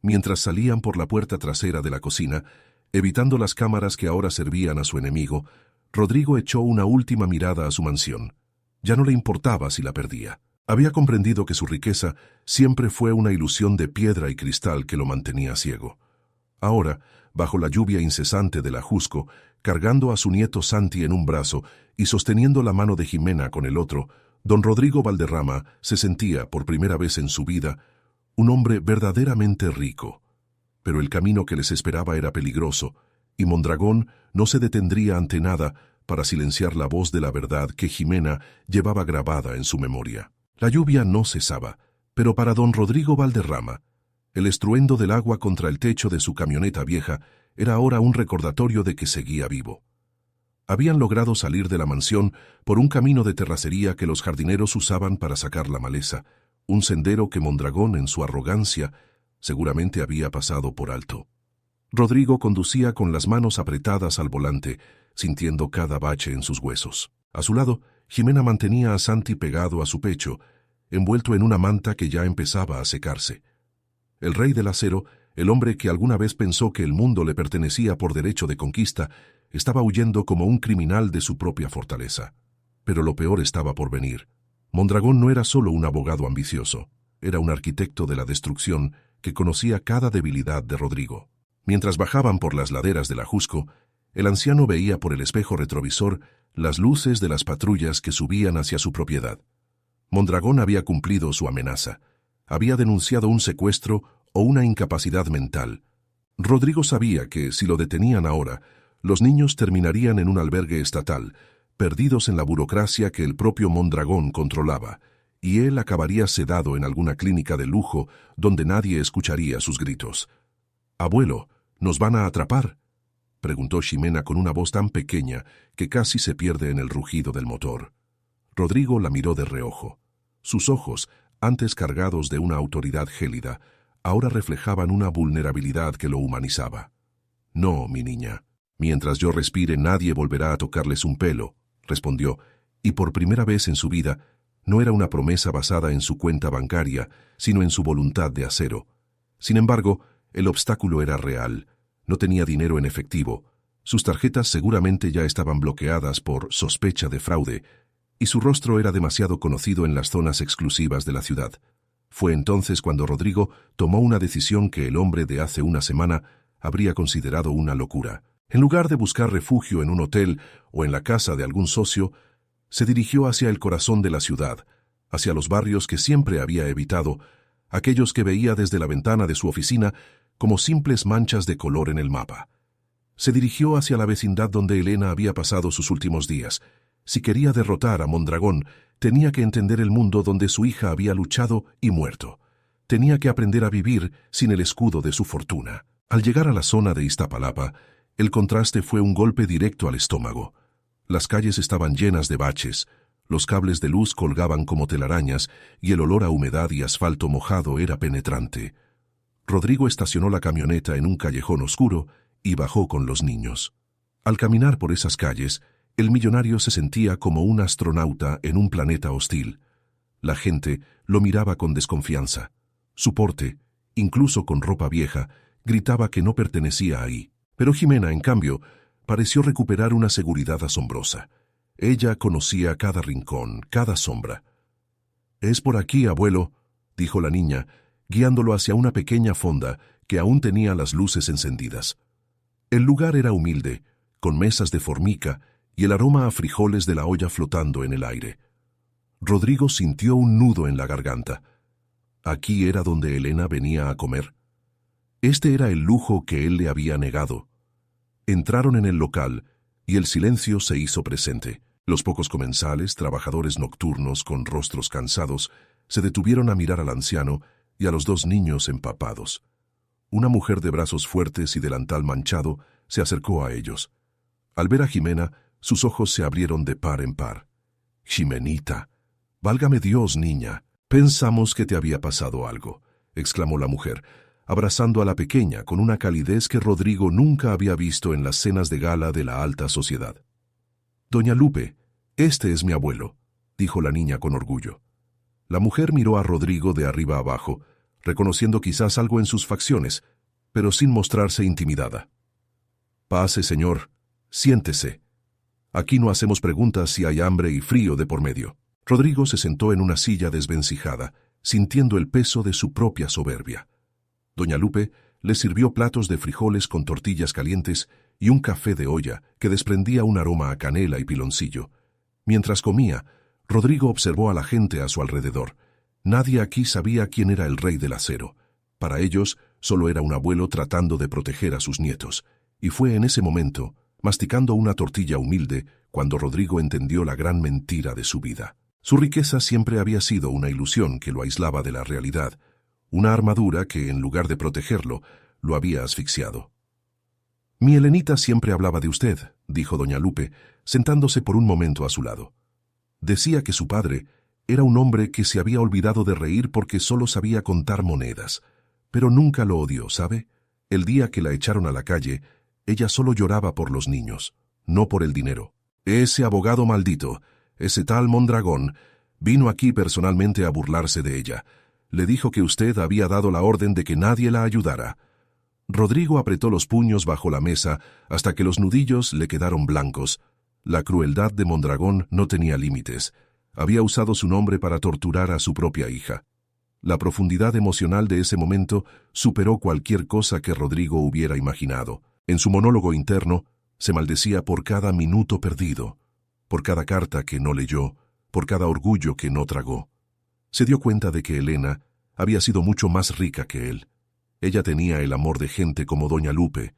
Mientras salían por la puerta trasera de la cocina, evitando las cámaras que ahora servían a su enemigo, Rodrigo echó una última mirada a su mansión. Ya no le importaba si la perdía. Había comprendido que su riqueza siempre fue una ilusión de piedra y cristal que lo mantenía ciego. Ahora, bajo la lluvia incesante del Ajusco, cargando a su nieto Santi en un brazo y sosteniendo la mano de Jimena con el otro, don Rodrigo Valderrama se sentía, por primera vez en su vida, un hombre verdaderamente rico. Pero el camino que les esperaba era peligroso, y Mondragón no se detendría ante nada para silenciar la voz de la verdad que Jimena llevaba grabada en su memoria. La lluvia no cesaba, pero para don Rodrigo Valderrama, el estruendo del agua contra el techo de su camioneta vieja era ahora un recordatorio de que seguía vivo. Habían logrado salir de la mansión por un camino de terracería que los jardineros usaban para sacar la maleza, un sendero que Mondragón, en su arrogancia, seguramente había pasado por alto. Rodrigo conducía con las manos apretadas al volante, sintiendo cada bache en sus huesos. A su lado, Jimena mantenía a Santi pegado a su pecho, envuelto en una manta que ya empezaba a secarse. El rey del acero, el hombre que alguna vez pensó que el mundo le pertenecía por derecho de conquista, estaba huyendo como un criminal de su propia fortaleza. Pero lo peor estaba por venir. Mondragón no era solo un abogado ambicioso, era un arquitecto de la destrucción que conocía cada debilidad de Rodrigo. Mientras bajaban por las laderas del Ajusco, el anciano veía por el espejo retrovisor las luces de las patrullas que subían hacia su propiedad. Mondragón había cumplido su amenaza. Había denunciado un secuestro o una incapacidad mental. Rodrigo sabía que, si lo detenían ahora, los niños terminarían en un albergue estatal, perdidos en la burocracia que el propio Mondragón controlaba, y él acabaría sedado en alguna clínica de lujo donde nadie escucharía sus gritos. «Abuelo, ¿nos van a atrapar?», preguntó Ximena con una voz tan pequeña que casi se pierde en el rugido del motor. Rodrigo la miró de reojo. Sus ojos, antes cargados de una autoridad gélida, ahora reflejaban una vulnerabilidad que lo humanizaba. «No, mi niña. Mientras yo respire, nadie volverá a tocarles un pelo», respondió, y por primera vez en su vida, no era una promesa basada en su cuenta bancaria, sino en su voluntad de acero. Sin embargo, el obstáculo era real. No tenía dinero en efectivo. Sus tarjetas seguramente ya estaban bloqueadas por sospecha de fraude, y su rostro era demasiado conocido en las zonas exclusivas de la ciudad. Fue entonces cuando Rodrigo tomó una decisión que el hombre de hace una semana habría considerado una locura. En lugar de buscar refugio en un hotel o en la casa de algún socio, se dirigió hacia el corazón de la ciudad, hacia los barrios que siempre había evitado, aquellos que veía desde la ventana de su oficina como simples manchas de color en el mapa. Se dirigió hacia la vecindad donde Elena había pasado sus últimos días. Si quería derrotar a Mondragón, tenía que entender el mundo donde su hija había luchado y muerto. Tenía que aprender a vivir sin el escudo de su fortuna. Al llegar a la zona de Iztapalapa, el contraste fue un golpe directo al estómago. Las calles estaban llenas de baches, los cables de luz colgaban como telarañas y el olor a humedad y asfalto mojado era penetrante. Rodrigo estacionó la camioneta en un callejón oscuro y bajó con los niños. Al caminar por esas calles, el millonario se sentía como un astronauta en un planeta hostil. La gente lo miraba con desconfianza. Su porte, incluso con ropa vieja, gritaba que no pertenecía ahí. Pero Jimena, en cambio, pareció recuperar una seguridad asombrosa. Ella conocía cada rincón, cada sombra. «Es por aquí, abuelo», dijo la niña, guiándolo hacia una pequeña fonda que aún tenía las luces encendidas. El lugar era humilde, con mesas de formica y el aroma a frijoles de la olla flotando en el aire. Rodrigo sintió un nudo en la garganta. ¿Aquí era donde Elena venía a comer? Este era el lujo que él le había negado. Entraron en el local y el silencio se hizo presente. Los pocos comensales, trabajadores nocturnos con rostros cansados, se detuvieron a mirar al anciano y a los dos niños empapados. Una mujer de brazos fuertes y delantal manchado se acercó a ellos. Al ver a Jimena, sus ojos se abrieron de par en par. «Jimenita, válgame Dios, niña, pensamos que te había pasado algo», exclamó la mujer, abrazando a la pequeña con una calidez que Rodrigo nunca había visto en las cenas de gala de la alta sociedad. «Doña Lupe, este es mi abuelo», dijo la niña con orgullo. La mujer miró a Rodrigo de arriba abajo, reconociendo quizás algo en sus facciones, pero sin mostrarse intimidada. «Pase, señor, siéntese. Aquí no hacemos preguntas si hay hambre y frío de por medio». Rodrigo se sentó en una silla desvencijada, sintiendo el peso de su propia soberbia. Doña Lupe le sirvió platos de frijoles con tortillas calientes y un café de olla que desprendía un aroma a canela y piloncillo. Mientras comía, Rodrigo observó a la gente a su alrededor. Nadie aquí sabía quién era el rey del acero. Para ellos, solo era un abuelo tratando de proteger a sus nietos. Y fue en ese momento, masticando una tortilla humilde, cuando Rodrigo entendió la gran mentira de su vida. Su riqueza siempre había sido una ilusión que lo aislaba de la realidad, una armadura que, en lugar de protegerlo, lo había asfixiado. «Mi Elenita siempre hablaba de usted», dijo doña Lupe, sentándose por un momento a su lado. Decía que su padre era un hombre que se había olvidado de reír porque solo sabía contar monedas, pero nunca lo odió, ¿sabe? El día que la echaron a la calle, ella solo lloraba por los niños, no por el dinero. «Ese abogado maldito, ese tal Mondragón, vino aquí personalmente a burlarse de ella. Le dijo que usted había dado la orden de que nadie la ayudara». Rodrigo apretó los puños bajo la mesa hasta que los nudillos le quedaron blancos. La crueldad de Mondragón no tenía límites. Había usado su nombre para torturar a su propia hija. La profundidad emocional de ese momento superó cualquier cosa que Rodrigo hubiera imaginado. En su monólogo interno, se maldecía por cada minuto perdido, por cada carta que no leyó, por cada orgullo que no tragó. Se dio cuenta de que Elena había sido mucho más rica que él. Ella tenía el amor de gente como doña Lupe,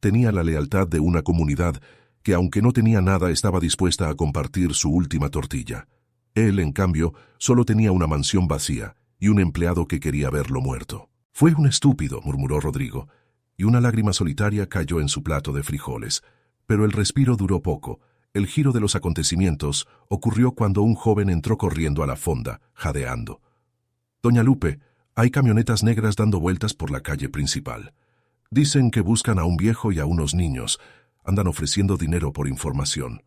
tenía la lealtad de una comunidad que, aunque no tenía nada, estaba dispuesta a compartir su última tortilla. Él, en cambio, solo tenía una mansión vacía y un empleado que quería verlo muerto. «Fue un estúpido», murmuró Rodrigo, y una lágrima solitaria cayó en su plato de frijoles. Pero el respiro duró poco. El giro de los acontecimientos ocurrió cuando un joven entró corriendo a la fonda, jadeando. «Doña Lupe, hay camionetas negras dando vueltas por la calle principal. Dicen que buscan a un viejo y a unos niños. Andan ofreciendo dinero por información».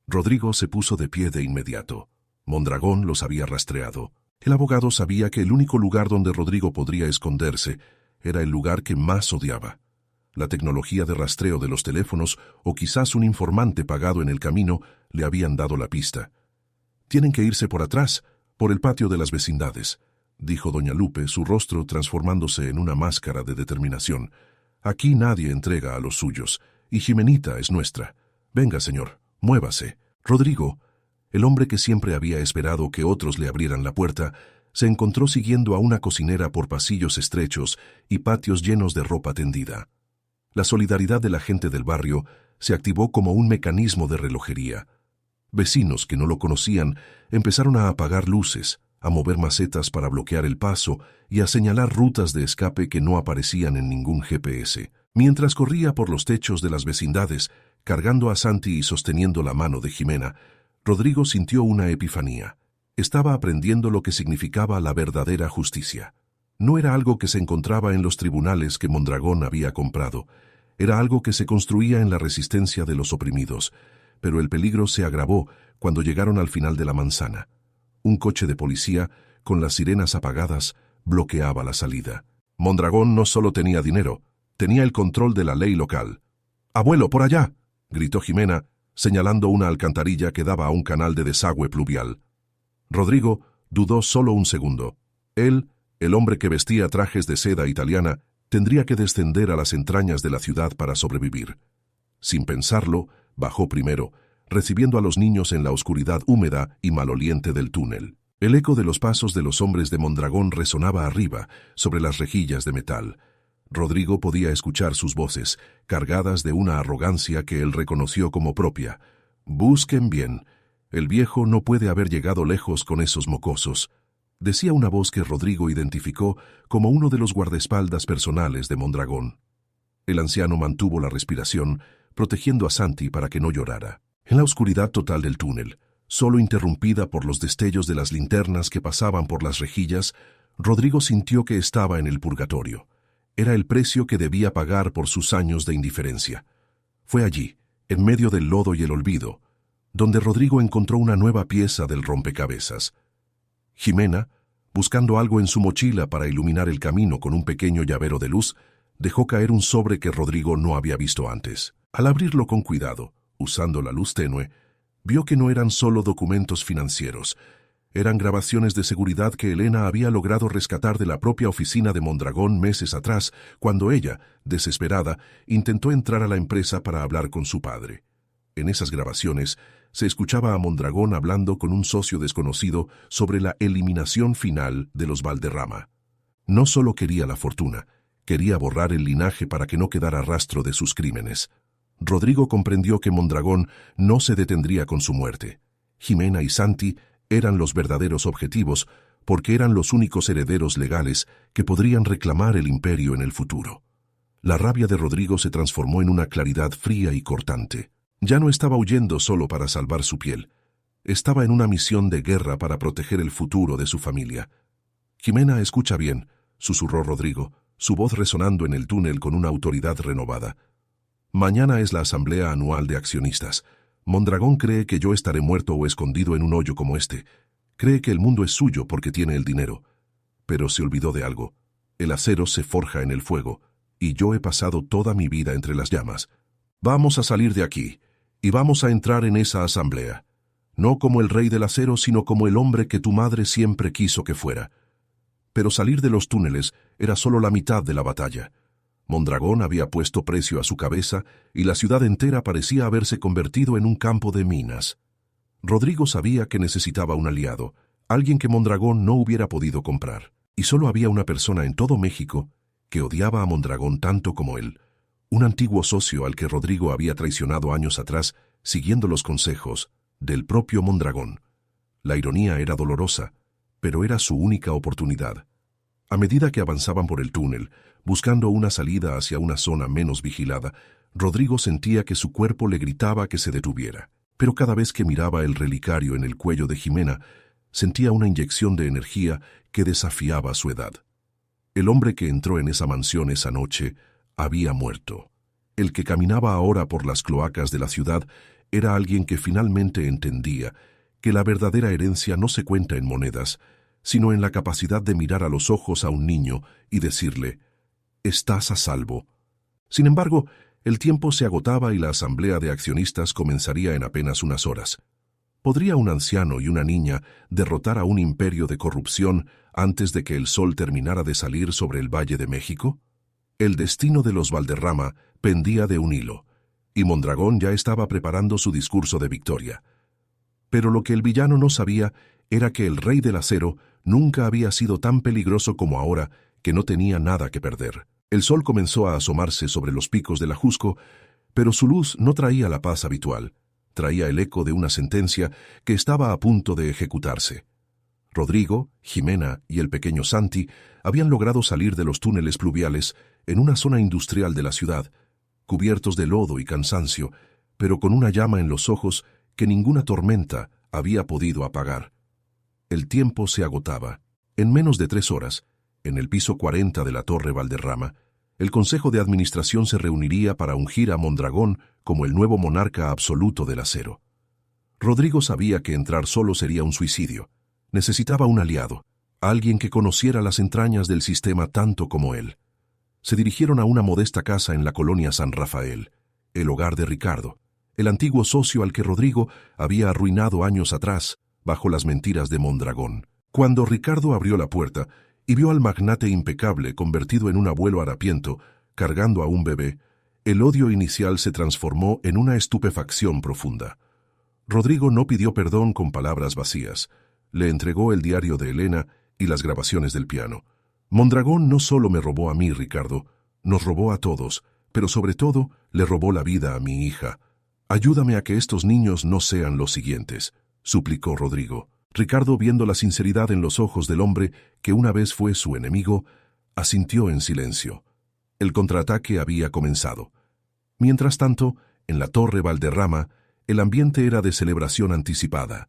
Rodrigo se puso de pie de inmediato. Mondragón los había rastreado. El abogado sabía que el único lugar donde Rodrigo podría esconderse era el lugar que más odiaba. La tecnología de rastreo de los teléfonos o quizás un informante pagado en el camino le habían dado la pista. «Tienen que irse por atrás, por el patio de las vecindades», dijo doña Lupe, su rostro transformándose en una máscara de determinación. «Aquí nadie entrega a los suyos, y Jimenita es nuestra. Venga, señor, muévase». Rodrigo, el hombre que siempre había esperado que otros le abrieran la puerta, se encontró siguiendo a una cocinera por pasillos estrechos y patios llenos de ropa tendida. La solidaridad de la gente del barrio se activó como un mecanismo de relojería. Vecinos que no lo conocían empezaron a apagar luces, a mover macetas para bloquear el paso y a señalar rutas de escape que no aparecían en ningún GPS. Mientras corría por los techos de las vecindades, cargando a Santi y sosteniendo la mano de Jimena, Rodrigo sintió una epifanía. Estaba aprendiendo lo que significaba la verdadera justicia. No era algo que se encontraba en los tribunales que Mondragón había comprado. Era algo que se construía en la resistencia de los oprimidos. Pero el peligro se agravó cuando llegaron al final de la manzana. Un coche de policía, con las sirenas apagadas, bloqueaba la salida. Mondragón no solo tenía dinero, tenía el control de la ley local. «¡Abuelo, por allá!», gritó Jimena, señalando una alcantarilla que daba a un canal de desagüe pluvial. Rodrigo dudó solo un segundo. Él, el hombre que vestía trajes de seda italiana, tendría que descender a las entrañas de la ciudad para sobrevivir. Sin pensarlo, bajó primero, recibiendo a los niños en la oscuridad húmeda y maloliente del túnel. El eco de los pasos de los hombres de Mondragón resonaba arriba, sobre las rejillas de metal. Rodrigo podía escuchar sus voces, cargadas de una arrogancia que él reconoció como propia. «Busquen bien. El viejo no puede haber llegado lejos con esos mocosos», decía una voz que Rodrigo identificó como uno de los guardaespaldas personales de Mondragón. El anciano mantuvo la respiración, protegiendo a Santi para que no llorara. En la oscuridad total del túnel, solo interrumpida por los destellos de las linternas que pasaban por las rejillas, Rodrigo sintió que estaba en el purgatorio. Era el precio que debía pagar por sus años de indiferencia. Fue allí, en medio del lodo y el olvido, donde Rodrigo encontró una nueva pieza del rompecabezas. Jimena, buscando algo en su mochila para iluminar el camino con un pequeño llavero de luz, dejó caer un sobre que Rodrigo no había visto antes. Al abrirlo con cuidado, usando la luz tenue, vio que no eran solo documentos financieros. Eran grabaciones de seguridad que Elena había logrado rescatar de la propia oficina de Mondragón meses atrás, cuando ella, desesperada, intentó entrar a la empresa para hablar con su padre. En esas grabaciones, se escuchaba a Mondragón hablando con un socio desconocido sobre la eliminación final de los Valderrama. No solo quería la fortuna, quería borrar el linaje para que no quedara rastro de sus crímenes. Rodrigo comprendió que Mondragón no se detendría con su muerte. Jimena y Santi eran los verdaderos objetivos, porque eran los únicos herederos legales que podrían reclamar el imperio en el futuro. La rabia de Rodrigo se transformó en una claridad fría y cortante. Ya no estaba huyendo solo para salvar su piel. Estaba en una misión de guerra para proteger el futuro de su familia. «Jimena, escucha bien», susurró Rodrigo, su voz resonando en el túnel con una autoridad renovada. «Mañana es la asamblea anual de accionistas. Mondragón cree que yo estaré muerto o escondido en un hoyo como este. Cree que el mundo es suyo porque tiene el dinero. Pero se olvidó de algo. El acero se forja en el fuego, y yo he pasado toda mi vida entre las llamas. Vamos a salir de aquí, y vamos a entrar en esa asamblea. No como el rey del acero, sino como el hombre que tu madre siempre quiso que fuera». Pero salir de los túneles era solo la mitad de la batalla. Mondragón había puesto precio a su cabeza y la ciudad entera parecía haberse convertido en un campo de minas. Rodrigo sabía que necesitaba un aliado, alguien que Mondragón no hubiera podido comprar. Y solo había una persona en todo México que odiaba a Mondragón tanto como él, un antiguo socio al que Rodrigo había traicionado años atrás, siguiendo los consejos del propio Mondragón. La ironía era dolorosa, pero era su única oportunidad. A medida que avanzaban por el túnel, buscando una salida hacia una zona menos vigilada, Rodrigo sentía que su cuerpo le gritaba que se detuviera. Pero cada vez que miraba el relicario en el cuello de Jimena, sentía una inyección de energía que desafiaba su edad. El hombre que entró en esa mansión esa noche había muerto. El que caminaba ahora por las cloacas de la ciudad era alguien que finalmente entendía que la verdadera herencia no se cuenta en monedas, sino en la capacidad de mirar a los ojos a un niño y decirle: «Estás a salvo». Sin embargo, el tiempo se agotaba y la asamblea de accionistas comenzaría en apenas unas horas. ¿Podría un anciano y una niña derrotar a un imperio de corrupción antes de que el sol terminara de salir sobre el Valle de México? El destino de los Valderrama pendía de un hilo, y Mondragón ya estaba preparando su discurso de victoria. Pero lo que el villano no sabía era que el rey del acero nunca había sido tan peligroso como ahora, que no tenía nada que perder. El sol comenzó a asomarse sobre los picos del Ajusco, pero su luz no traía la paz habitual. Traía el eco de una sentencia que estaba a punto de ejecutarse. Rodrigo, Jimena y el pequeño Santi habían logrado salir de los túneles pluviales en una zona industrial de la ciudad, cubiertos de lodo y cansancio, pero con una llama en los ojos que ninguna tormenta había podido apagar. El tiempo se agotaba. En menos de 3 horas, en el piso 40 de la Torre Valderrama, el Consejo de Administración se reuniría para ungir a Mondragón como el nuevo monarca absoluto del acero. Rodrigo sabía que entrar solo sería un suicidio. Necesitaba un aliado, a alguien que conociera las entrañas del sistema tanto como él. Se dirigieron a una modesta casa en la colonia San Rafael, el hogar de Ricardo, el antiguo socio al que Rodrigo había arruinado años atrás bajo las mentiras de Mondragón. Cuando Ricardo abrió la puerta y vio al magnate impecable convertido en un abuelo harapiento, cargando a un bebé, el odio inicial se transformó en una estupefacción profunda. Rodrigo no pidió perdón con palabras vacías. Le entregó el diario de Elena y las grabaciones del piano. Mondragón no solo me robó a mí, Ricardo, nos robó a todos, pero sobre todo le robó la vida a mi hija. Ayúdame a que estos niños no sean los siguientes, suplicó Rodrigo. Ricardo, viendo la sinceridad en los ojos del hombre que una vez fue su enemigo, asintió en silencio. El contraataque había comenzado. Mientras tanto, en la Torre Valderrama, el ambiente era de celebración anticipada.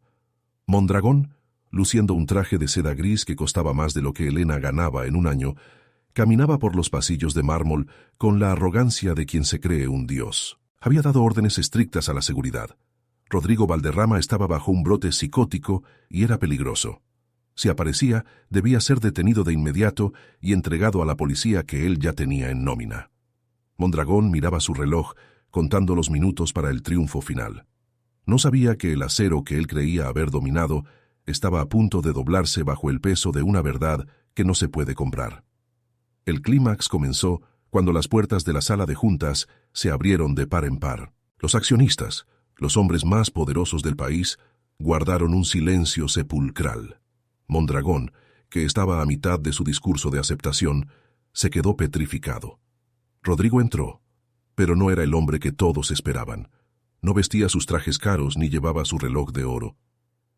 Mondragón, luciendo un traje de seda gris que costaba más de lo que Elena ganaba en un año, caminaba por los pasillos de mármol con la arrogancia de quien se cree un dios. Había dado órdenes estrictas a la seguridad. Rodrigo Valderrama estaba bajo un brote psicótico y era peligroso. Si aparecía, debía ser detenido de inmediato y entregado a la policía que él ya tenía en nómina. Mondragón miraba su reloj, contando los minutos para el triunfo final. No sabía que el acero que él creía haber dominado estaba a punto de doblarse bajo el peso de una verdad que no se puede comprar. El clímax comenzó cuando las puertas de la sala de juntas se abrieron de par en par. Los accionistas, los hombres más poderosos del país, guardaron un silencio sepulcral. Mondragón, que estaba a mitad de su discurso de aceptación, se quedó petrificado. Rodrigo entró, pero no era el hombre que todos esperaban. No vestía sus trajes caros ni llevaba su reloj de oro.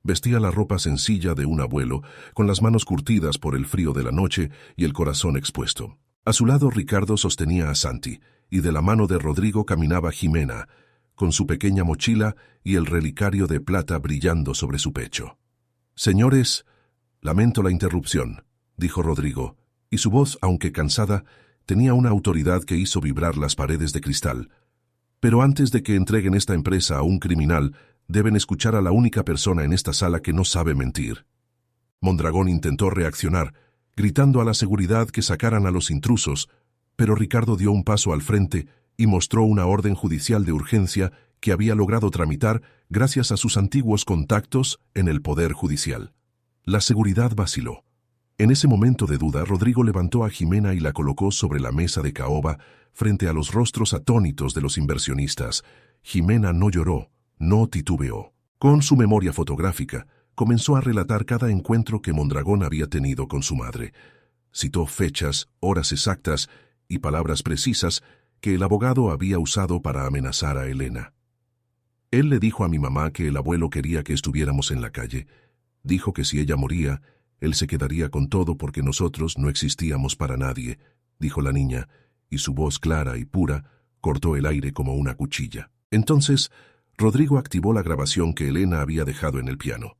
Vestía la ropa sencilla de un abuelo, con las manos curtidas por el frío de la noche y el corazón expuesto. A su lado Ricardo sostenía a Santi, y de la mano de Rodrigo caminaba Jimena, con su pequeña mochila y el relicario de plata brillando sobre su pecho. «Señores, lamento la interrupción», dijo Rodrigo, y su voz, aunque cansada, tenía una autoridad que hizo vibrar las paredes de cristal. «Pero antes de que entreguen esta empresa a un criminal, deben escuchar a la única persona en esta sala que no sabe mentir». Mondragón intentó reaccionar, gritando a la seguridad que sacaran a los intrusos, pero Ricardo dio un paso al frente y mostró una orden judicial de urgencia que había logrado tramitar gracias a sus antiguos contactos en el Poder Judicial. La seguridad vaciló. En ese momento de duda, Rodrigo levantó a Jimena y la colocó sobre la mesa de caoba frente a los rostros atónitos de los inversionistas. Jimena no lloró, no titubeó. Con su memoria fotográfica, comenzó a relatar cada encuentro que Mondragón había tenido con su madre. Citó fechas, horas exactas y palabras precisas que el abogado había usado para amenazar a Elena. Él le dijo a mi mamá que el abuelo quería que estuviéramos en la calle. Dijo que si ella moría, él se quedaría con todo porque nosotros no existíamos para nadie, dijo la niña, y su voz clara y pura cortó el aire como una cuchilla. Entonces, Rodrigo activó la grabación que Elena había dejado en el piano.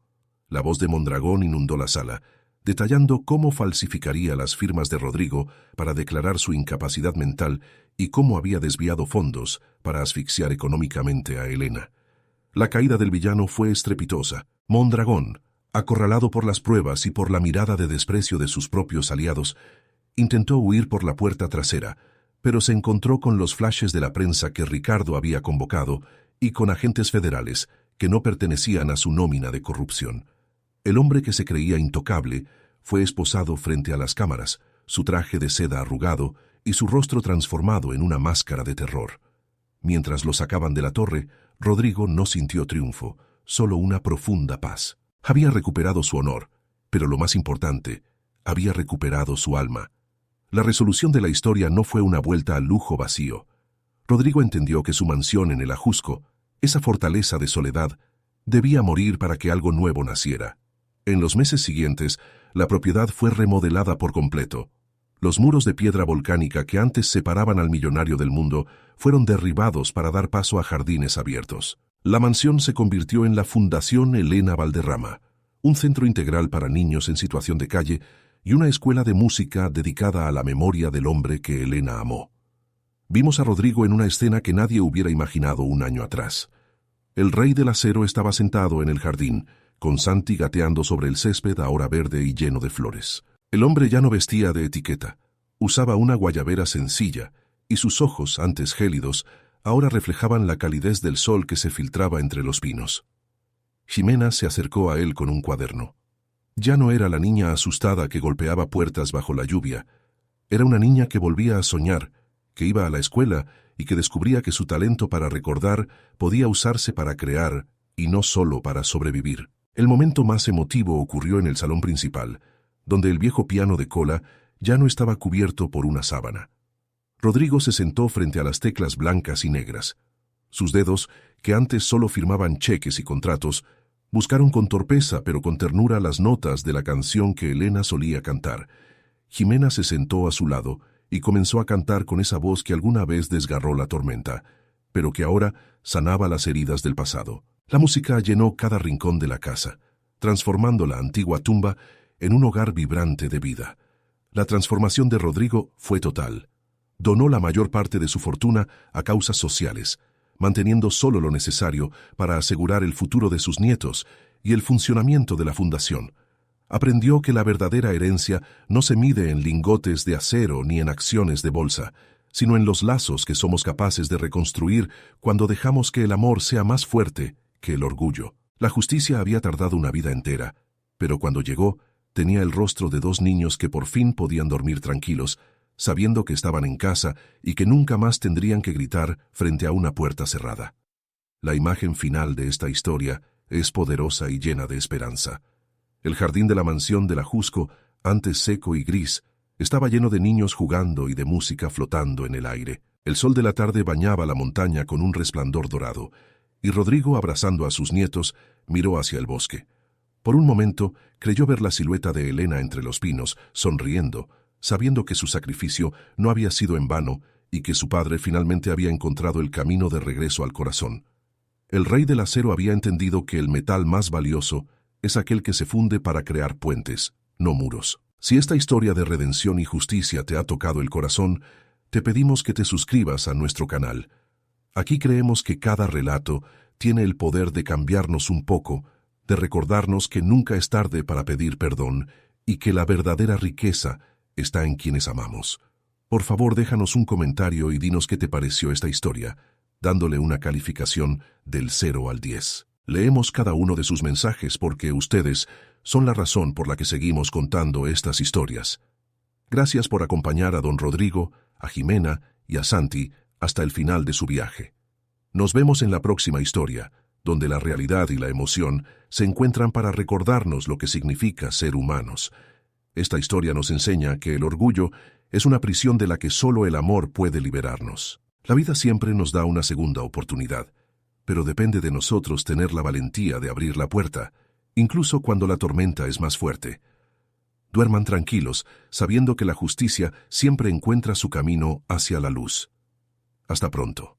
La voz de Mondragón inundó la sala, detallando cómo falsificaría las firmas de Rodrigo para declarar su incapacidad mental y cómo había desviado fondos para asfixiar económicamente a Elena. La caída del villano fue estrepitosa. Mondragón, acorralado por las pruebas y por la mirada de desprecio de sus propios aliados, intentó huir por la puerta trasera, pero se encontró con los flashes de la prensa que Ricardo había convocado y con agentes federales que no pertenecían a su nómina de corrupción. El hombre que se creía intocable fue esposado frente a las cámaras, su traje de seda arrugado y su rostro transformado en una máscara de terror. Mientras lo sacaban de la torre, Rodrigo no sintió triunfo, solo una profunda paz. Había recuperado su honor, pero lo más importante, había recuperado su alma. La resolución de la historia no fue una vuelta al lujo vacío. Rodrigo entendió que su mansión en el Ajusco, esa fortaleza de soledad, debía morir para que algo nuevo naciera. En los meses siguientes, la propiedad fue remodelada por completo. Los muros de piedra volcánica que antes separaban al millonario del mundo fueron derribados para dar paso a jardines abiertos. La mansión se convirtió en la Fundación Elena Valderrama, un centro integral para niños en situación de calle y una escuela de música dedicada a la memoria del hombre que Elena amó. Vimos a Rodrigo en una escena que nadie hubiera imaginado un año atrás. El rey del acero estaba sentado en el jardín, con Santi gateando sobre el césped ahora verde y lleno de flores. El hombre ya no vestía de etiqueta. Usaba una guayabera sencilla, y sus ojos, antes gélidos, ahora reflejaban la calidez del sol que se filtraba entre los pinos. Ximena se acercó a él con un cuaderno. Ya no era la niña asustada que golpeaba puertas bajo la lluvia. Era una niña que volvía a soñar, que iba a la escuela y que descubría que su talento para recordar podía usarse para crear y no solo para sobrevivir. El momento más emotivo ocurrió en el salón principal, donde el viejo piano de cola ya no estaba cubierto por una sábana. Rodrigo se sentó frente a las teclas blancas y negras. Sus dedos, que antes solo firmaban cheques y contratos, buscaron con torpeza pero con ternura las notas de la canción que Elena solía cantar. Ximena se sentó a su lado y comenzó a cantar con esa voz que alguna vez desgarró la tormenta, pero que ahora sanaba las heridas del pasado. La música llenó cada rincón de la casa, transformando la antigua tumba en un hogar vibrante de vida. La transformación de Rodrigo fue total. Donó la mayor parte de su fortuna a causas sociales, manteniendo solo lo necesario para asegurar el futuro de sus nietos y el funcionamiento de la fundación. Aprendió que la verdadera herencia no se mide en lingotes de acero ni en acciones de bolsa, sino en los lazos que somos capaces de reconstruir cuando dejamos que el amor sea más fuerte que el orgullo. La justicia había tardado una vida entera, pero cuando llegó, tenía el rostro de dos niños que por fin podían dormir tranquilos, sabiendo que estaban en casa y que nunca más tendrían que gritar frente a una puerta cerrada. La imagen final de esta historia es poderosa y llena de esperanza. El jardín de la mansión de la Jusco, antes seco y gris, estaba lleno de niños jugando y de música flotando en el aire. El sol de la tarde bañaba la montaña con un resplandor dorado, y Rodrigo, abrazando a sus nietos, miró hacia el bosque. Por un momento, creyó ver la silueta de Elena entre los pinos, sonriendo, sabiendo que su sacrificio no había sido en vano y que su padre finalmente había encontrado el camino de regreso al corazón. El rey del acero había entendido que el metal más valioso es aquel que se funde para crear puentes, no muros. Si esta historia de redención y justicia te ha tocado el corazón, te pedimos que te suscribas a nuestro canal. Aquí creemos que cada relato tiene el poder de cambiarnos un poco, de recordarnos que nunca es tarde para pedir perdón y que la verdadera riqueza está en quienes amamos. Por favor, déjanos un comentario y dinos qué te pareció esta historia, dándole una calificación del 0 al 10. Leemos cada uno de sus mensajes porque ustedes son la razón por la que seguimos contando estas historias. Gracias por acompañar a don Rodrigo, a Ximena y a Santi hasta el final de su viaje. Nos vemos en la próxima historia, donde la realidad y la emoción se encuentran para recordarnos lo que significa ser humanos. Esta historia nos enseña que el orgullo es una prisión de la que solo el amor puede liberarnos. La vida siempre nos da una segunda oportunidad, pero depende de nosotros tener la valentía de abrir la puerta, incluso cuando la tormenta es más fuerte. Duerman tranquilos, sabiendo que la justicia siempre encuentra su camino hacia la luz. Hasta pronto.